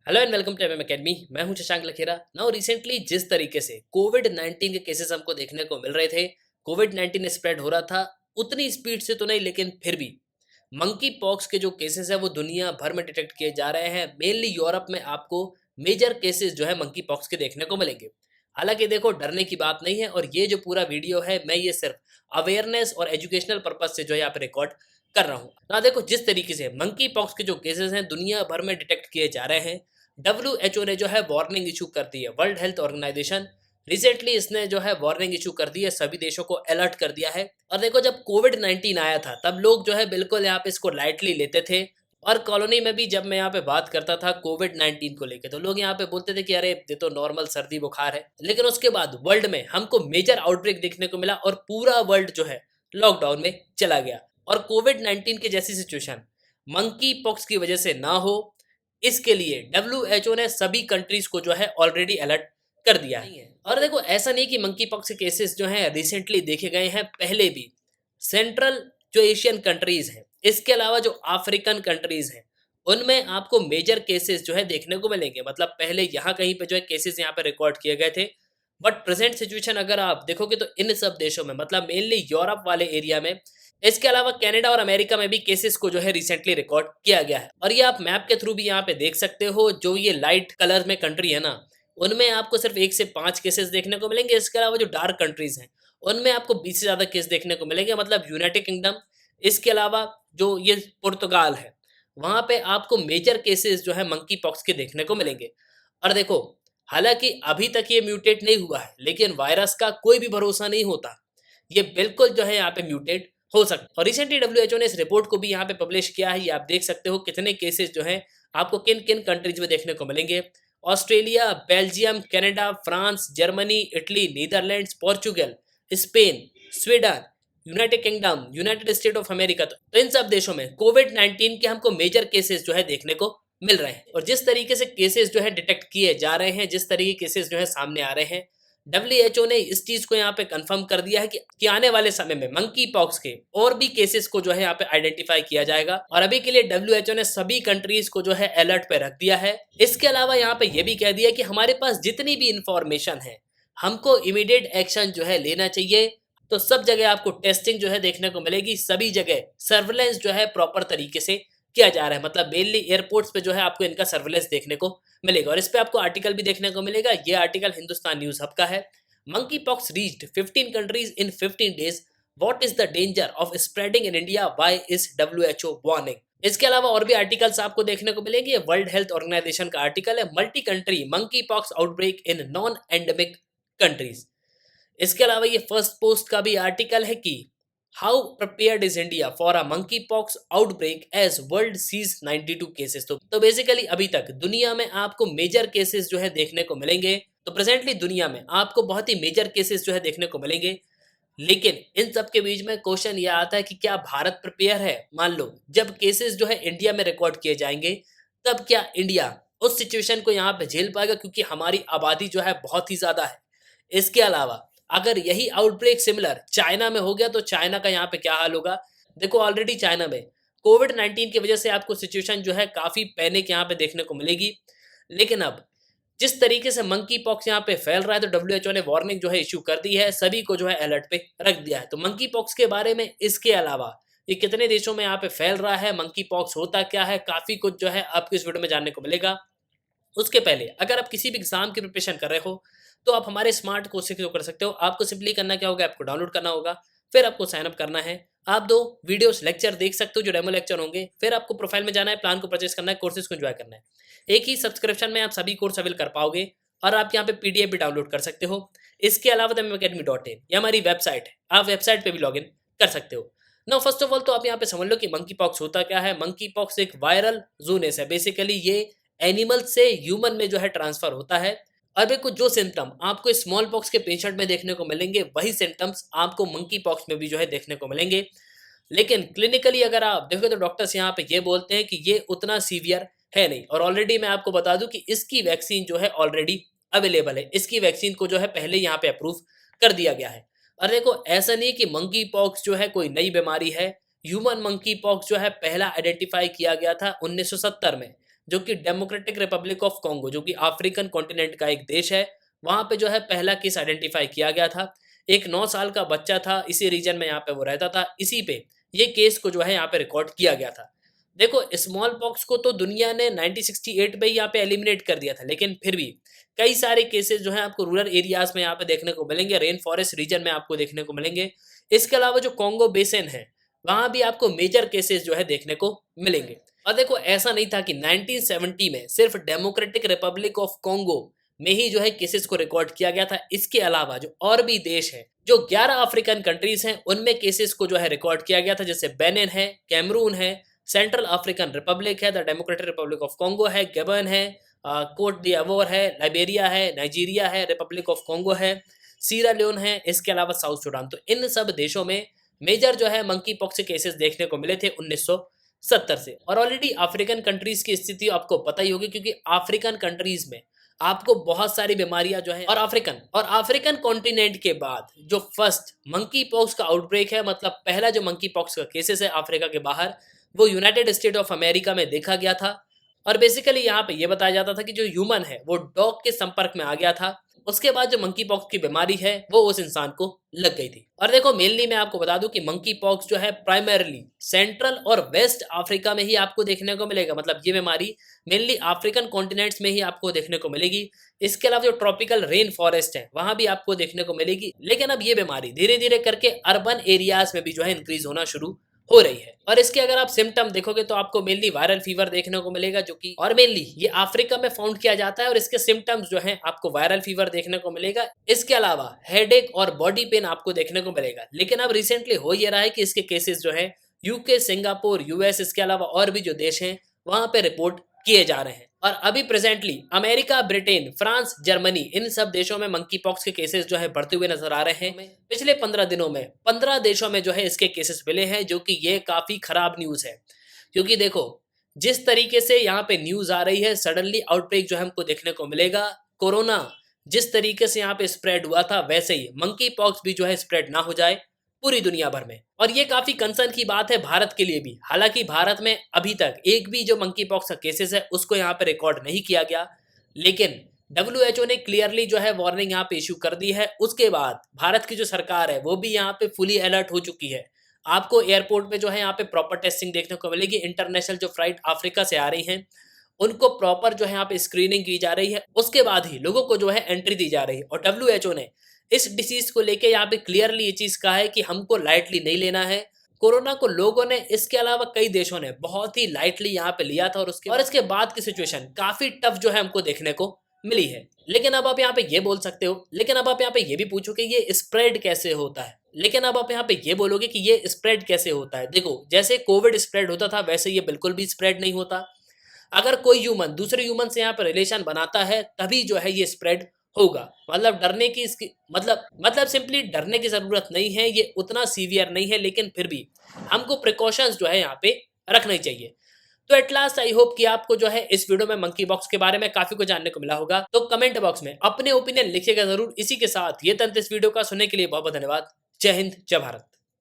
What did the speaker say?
Hello and welcome to academy. मैं हूं Shashank Lakhera. Now recently जिस तरीके से कोविड 19 के केसेस हमको देखने को मिल रहे थे, कोविड 19 स्प्रेड हो रहा था, उतनी स्पीड से तो नहीं, लेकिन फिर भी मंकी पॉक्स के जो केसेस है वो दुनिया भर में डिटेक्ट किए जा रहे हैं। मेनली यूरोप में आपको मेजर केसेस जो है मंकी पॉक्स के देखने को मिलेंगे। हालांकि देखो, डरने की बात नहीं है, और ये जो पूरा वीडियो है मैं ये सिर्फ अवेयरनेस और एजुकेशनल पर्पज से जो है यहाँ पे रिकॉर्ड कर रहा हूँ ना। देखो, जिस तरीके से मंकी पॉक्स के जो केसेस हैं दुनिया भर में डिटेक्ट किए जा रहे हैं, WHO ने जो है वार्निंग इशू कर दी है। वर्ल्ड हेल्थ ऑर्गेनाइजेशन रिसेंटली इसने जो है वार्निंग इशू कर दी है, सभी देशों को अलर्ट कर दिया है। और देखो, जब कोविड 19 आया था तब लोग जो है बिल्कुल यहाँ पे इसको लाइटली लेते थे। और कॉलोनी में भी जब मैं यहाँ पे बात करता था कोविड 19 को लेके, तो लोग यहाँ पे बोलते थे कि अरे ये तो नॉर्मल सर्दी बुखार है। लेकिन उसके बाद वर्ल्ड में हमको मेजर आउटब्रेक देखने को मिला और पूरा वर्ल्ड जो है लॉकडाउन में चला गया। और कोविड 19 के जैसी सिचुएशन मंकी पॉक्स की वजह से ना हो, इसके लिए WHO ने सभी कंट्रीज को जो है ऑलरेडी अलर्ट कर दिया है। और देखो, ऐसा नहीं कि मंकी पॉक्स के केसेस जो हैं रिसेंटली देखे गए हैं, पहले भी सेंट्रल जो एशियन कंट्रीज हैं, इसके अलावा जो अफ्रीकन कंट्रीज हैं, उनमें आपको मेजर केसेस जो है देखने को मिलेंगे। मतलब पहले यहाँ कहीं पे जो है केसेस यहाँ पे रिकॉर्ड किए गए थे, बट प्रेजेंट सिचुएशन अगर आप देखोगे तो इन सब देशों में, मतलब मेनली यूरोप वाले एरिया में, इसके अलावा कनाडा और अमेरिका में भी केसेस को जो है रिसेंटली रिकॉर्ड किया गया है। और ये आप मैप के थ्रू भी यहाँ पे देख सकते हो। जो ये लाइट कलर में कंट्री है ना, उनमें आपको सिर्फ 1 से 5 केसेस देखने को मिलेंगे। इसके अलावा जो डार्क कंट्रीज हैं उनमें आपको 20 से ज्यादा केस देखने को मिलेंगे, मतलब यूनाइटेड किंगडम, इसके अलावा जो ये पुर्तगाल है, वहां पे आपको मेजर केसेस जो है मंकी पॉक्स के देखने को मिलेंगे। और देखो, हालांकि अभी तक ये म्यूटेट नहीं हुआ है, लेकिन वायरस का कोई भी भरोसा नहीं होता, ये बिल्कुल जो है यहाँ पे म्यूटेट हो सकता है। और रिसेंटली WHO ने इस रिपोर्ट को भी यहाँ पे पब्लिश किया है। ये आप देख सकते हो कितने केसेस जो हैं आपको किन किन कंट्रीज में देखने को मिलेंगे। Australia, Belgium, Canada, France, Germany, Italy, Netherlands, Portugal, Spain, Sweden, United kingdom, United state of America. तो इन सब देशों में कोविड 19 के हमको मेजर केसेस जो है देखने को मिल रहे हैं। और जिस तरीके से केसेस जो है डिटेक्ट किए जा रहे हैं, जिस तरीके के केसेस जो है सामने आ रहे हैं, WHO ने इस चीज को यहाँ पे कंफर्म कर दिया है कि आने वाले समय में मंकी पॉक्स के और भी केसेस को जो है यहाँ पे आइडेंटिफाई किया जाएगा। और अभी के लिए WHO ने सभी कंट्रीज को जो है अलर्ट पे रख दिया है। इसके अलावा यहाँ पे ये भी कह दिया कि हमारे पास जितनी भी इंफॉर्मेशन है, हमको इमीडिएट एक्शन जो है लेना चाहिए। तो सब जगह आपको टेस्टिंग जो है देखने को मिलेगी, सभी जगह सर्वेलेंस जो है प्रॉपर तरीके से किया जा रहा है। मतलब मेनली एयरपोर्ट्स पे जो है आपको इनका सर्वेलेंस देखने को मिलेगा। और इस पे आपको आर्टिकल भी देखने को मिलेगा। ये आर्टिकल हिंदुस्तान न्यूज हब का है। Monkey pox reached 15 countries in 15 days, what is the danger of spreading in India, why is WHO warning. इसके अलावा और भी आर्टिकल्स आपको देखने को मिलेंगे। वर्ल्ड हेल्थ ऑर्गेनाइजेशन का आर्टिकल है, multi country monkey pox outbreak in non endemic countries. इसके अलावा ये फर्स्ट पोस्ट का भी आर्टिकल है कि how prepared is India for a monkeypox outbreak as world sees 92 cases. तो बेसिकली अभी तक दुनिया में आपको मेजर केसेस जो है देखने को मिलेंगे। तो प्रेजेंटली दुनिया में आपको बहुत ही मेजर केसेस जो है देखने को मिलेंगे। लेकिन इन सब के बीच में क्वेश्चन यह आता है कि क्या भारत प्रिपेयर है? मान लो जब केसेस जो है इंडिया में रिकॉर्ड किए जाएंगे, तब क्या इंडिया उस सिचुएशन को यहाँ पे झेल पाएगा? क्योंकि हमारी आबादी जो है बहुत ही ज्यादा है। इसके अलावा अगर यही आउटब्रेक सिमिलर चाइना में हो गया तो चाइना का यहाँ पे क्या हाल होगा? देखो, ऑलरेडी चाइना में कोविड 19 की वजह से आपको सिचुएशन जो है काफी पैनिक यहाँ पे देखने को मिलेगी। लेकिन अब जिस तरीके से मंकी पॉक्स यहाँ पे फैल रहा है, तो WHO ने वार्निंग जो है इशू कर दी है, सभी को जो है अलर्ट पे रख दिया है। तो मंकी पॉक्स के बारे में, इसके अलावा ये कितने देशों में यहाँ पे फैल रहा है, मंकी पॉक्स होता क्या है, काफी कुछ जो है आपको इस वीडियो में जानने को मिलेगा। उसके पहले अगर आप किसी भी एग्जाम की प्रिपरेशन कर रहे हो, तो आप हमारे स्मार्ट कोर्स से कर सकते हो। आपको सिंपली करना क्या होगा, आपको डाउनलोड करना होगा, फिर आपको साइन अप करना है। आप 2 वीडियोस लेक्चर देख सकते हो जो डेमो लेक्चर होंगे। फिर आपको प्रोफाइल में जाना है, प्लान को परचेस करना है, कोर्सेज को एंजॉय करना है। एक ही सब्सक्रिप्शन में आप सभी कोर्स अवेल कर पाओगे और आप यहाँ पे PDF भी डाउनलोड कर सकते हो। इसके अलावा academy.in ये हमारी वेबसाइट है, आप वेबसाइट पे भी लॉग इन कर सकते हो। नाउ फर्स्ट ऑफ ऑल तो आप यहाँ पे समझ लो कि मंकी पॉक्स होता क्या है। मंकी पॉक्स एक वायरल जूनेस है। बेसिकली ये एनिमल से ह्यूमन में जो है ट्रांसफर होता है। और देखो, जो सिम्टम आपको स्मॉल पॉक्स के पेशेंट में देखने को मिलेंगे, वही सिम्टम्स आपको मंकी पॉक्स में भी जो है देखने को मिलेंगे। लेकिन क्लिनिकली अगर आप देखो तो डॉक्टर्स यहाँ पे ये बोलते हैं कि ये उतना सीवियर है नहीं। और ऑलरेडी मैं आपको बता दूं कि इसकी वैक्सीन जो है ऑलरेडी अवेलेबल है। इसकी वैक्सीन को जो है पहले यहाँ पे अप्रूव कर दिया गया है। और देखो, ऐसा नहीं कि मंकी पॉक्स जो है कोई नई बीमारी है। ह्यूमन मंकी पॉक्स जो है पहला आइडेंटिफाई किया गया था 1970 में, जो कि डेमोक्रेटिक रिपब्लिक ऑफ कॉन्गो, जो कि अफ्रीकन कॉन्टिनेंट का एक देश है, वहां पे जो है पहला केस आइडेंटिफाई किया गया था। एक 9 साल का बच्चा था, इसी रीजन में यहाँ पे वो रहता था, इसी पे ये केस को जो है यहाँ पे रिकॉर्ड किया गया था। देखो, स्मॉल पॉक्स को तो दुनिया ने 1968 में ही यहाँ पे एलिमिनेट कर दिया था, लेकिन फिर भी कई सारे केसेस जो हैं आपको रूरल एरियाज में यहाँ पे देखने को मिलेंगे, रेन फॉरेस्ट रीजन में आपको देखने को मिलेंगे। इसके अलावा जो कॉन्गो बेसिन है, वहां भी आपको मेजर केसेस जो है देखने को मिलेंगे। और देखो, ऐसा नहीं था कि 1970 में सिर्फ डेमोक्रेटिक रिपब्लिक ऑफ कॉन्गो में ही जो है केसेस को रिकॉर्ड किया गया था। इसके अलावा जो और भी देश हैं, जो 11 अफ्रीकन कंट्रीज हैं, उनमें केसेस को जो है रिकॉर्ड किया गया था, जैसे बेनिन है, कैमरून है, सेंट्रल अफ्रीकन रिपब्लिक है, the democratic Republic of Congo है, गबन है, कोट डिवोर है, लाइबेरिया है, नाइजीरिया है, रिपब्लिक ऑफ कॉन्गो है, सीरा लियोन है, इसके अलावा साउथ सूडान। तो इन सब देशों में मेजर जो है मंकी पॉक्स के केसेस देखने को मिले थे 1970 से। और ऑलरेडी अफ्रीकन कंट्रीज की स्थिति आपको पता ही होगी, क्योंकि अफ्रीकन कंट्रीज में आपको बहुत सारी बीमारियां जो है, और अफ्रीकन कॉन्टिनेंट के बाद जो फर्स्ट मंकी पॉक्स का आउटब्रेक है, मतलब पहला जो मंकी पॉक्स का केसेस है अफ्रीका के बाहर, वो यूनाइटेड स्टेट ऑफ अमेरिका में देखा गया था। और बेसिकली यहाँ पे ये बताया जाता था कि जो ह्यूमन है वो डॉग के संपर्क में आ गया था। उसके बाद जो मंकी पॉक्स की बीमारी है वो उस इंसान को लग गई थी। और देखो, मेनली मैं आपको बता दूं कि मंकी पॉक्स जो है प्राइमरली सेंट्रल और वेस्ट अफ्रीका में ही आपको देखने को मिलेगा, मतलब ये बीमारी मेनली अफ्रीकन कॉन्टिनेंट्स में ही आपको देखने को मिलेगी। इसके अलावा जो ट्रॉपिकल रेन फॉरेस्ट है वहां भी आपको देखने को मिलेगी। लेकिन अब ये बीमारी धीरे धीरे करके अर्बन एरियाज में भी जो है इंक्रीज होना शुरू हो रही है। और इसके अगर आप सिम्टम देखोगे तो आपको मेनली वायरल फीवर देखने को मिलेगा, जो कि और मेनली ये अफ्रीका में फाउंड किया जाता है, और इसके सिम्टम्स जो हैं आपको वायरल फीवर देखने को मिलेगा। इसके अलावा हेडेक और बॉडी पेन आपको देखने को मिलेगा। लेकिन अब रिसेंटली हो ये रहा है कि इसके केसेस जो है यूके, सिंगापुर, यूएस, इसके अलावा और भी जो देश हैं वहां पे रिपोर्ट किए जा रहे हैं। और अभी presently America, Britain, France, Germany, इन सब देशों में मंकी पॉक्स के केसेस जो है बढ़ते हुए नजर आ रहे हैं। पिछले 15 दिनों में 15 देशों में जो है इसके केसेस मिले हैं, जो कि ये काफी खराब न्यूज है। क्योंकि देखो, जिस तरीके से यहाँ पे न्यूज आ रही है, सडनली आउटब्रेक जो है हमको देखने को मिलेगा। कोरोना जिस तरीके से यहाँ पे स्प्रेड हुआ था, वैसे ही मंकी पॉक्स भी जो है स्प्रेड ना हो जाए पूरी दुनिया भर में। और ये काफी कंसर्न की बात है भारत के लिए भी। हालांकि भारत में अभी तक एक भी जो मंकी पॉक्स का केसेस है उसको यहाँ पे रिकॉर्ड नहीं किया गया, लेकिन WHO ने क्लियरली जो है वार्निंग यहाँ पे इशू कर दी है। उसके बाद भारत की जो सरकार है वो भी यहाँ पे फुली अलर्ट हो चुकी है। आपको एयरपोर्ट पे जो है यहाँ पे प्रॉपर टेस्टिंग देखने को मिलेगी। इंटरनेशनल जो फ्लाइट अफ्रीका से आ रही हैं उनको प्रॉपर जो है यहाँ पे स्क्रीनिंग की जा रही है, उसके बाद ही लोगों को जो है एंट्री दी जा रही है। और WHO ने इस डिसीज को लेके यहाँ पे क्लियरली ये चीज कहा है कि हमको लाइटली नहीं लेना है। कोरोना को लोगों ने, इसके अलावा कई देशों ने बहुत ही लाइटली यहाँ पे लिया था, और इसके बाद की सिचुएशन काफी टफ जो है हमको देखने को मिली है। लेकिन अब आप यहाँ पे ये बोल सकते हो, लेकिन अब आप यहाँ पे ये भी पूछो कि ये स्प्रेड कैसे होता है। लेकिन अब आप यहाँ पे ये बोलोगे कि ये स्प्रेड कैसे होता है। देखो, जैसे कोविड स्प्रेड होता था वैसे ये बिल्कुल भी स्प्रेड नहीं होता। अगर कोई ह्यूमन दूसरे ह्यूमन से यहाँ पे रिलेशन बनाता है तभी जो है ये स्प्रेड होगा। मतलब डरने की इसकी मतलब सिंपली डरने की जरूरत नहीं है, ये उतना सीवियर नहीं है, लेकिन फिर भी हमको प्रिकॉशंस जो है यहाँ पे रखने चाहिए। तो एट लास्ट आई होप कि आपको जो है इस वीडियो में मंकी बॉक्स के बारे में काफी कुछ जानने को मिला होगा। तो कमेंट बॉक्स में अपने ओपिनियन लिखिएगा जरूर। इसी के साथ ये तंत्र इस वीडियो का सुनने के लिए बहुत बहुत धन्यवाद। जय हिंद, जय भारत।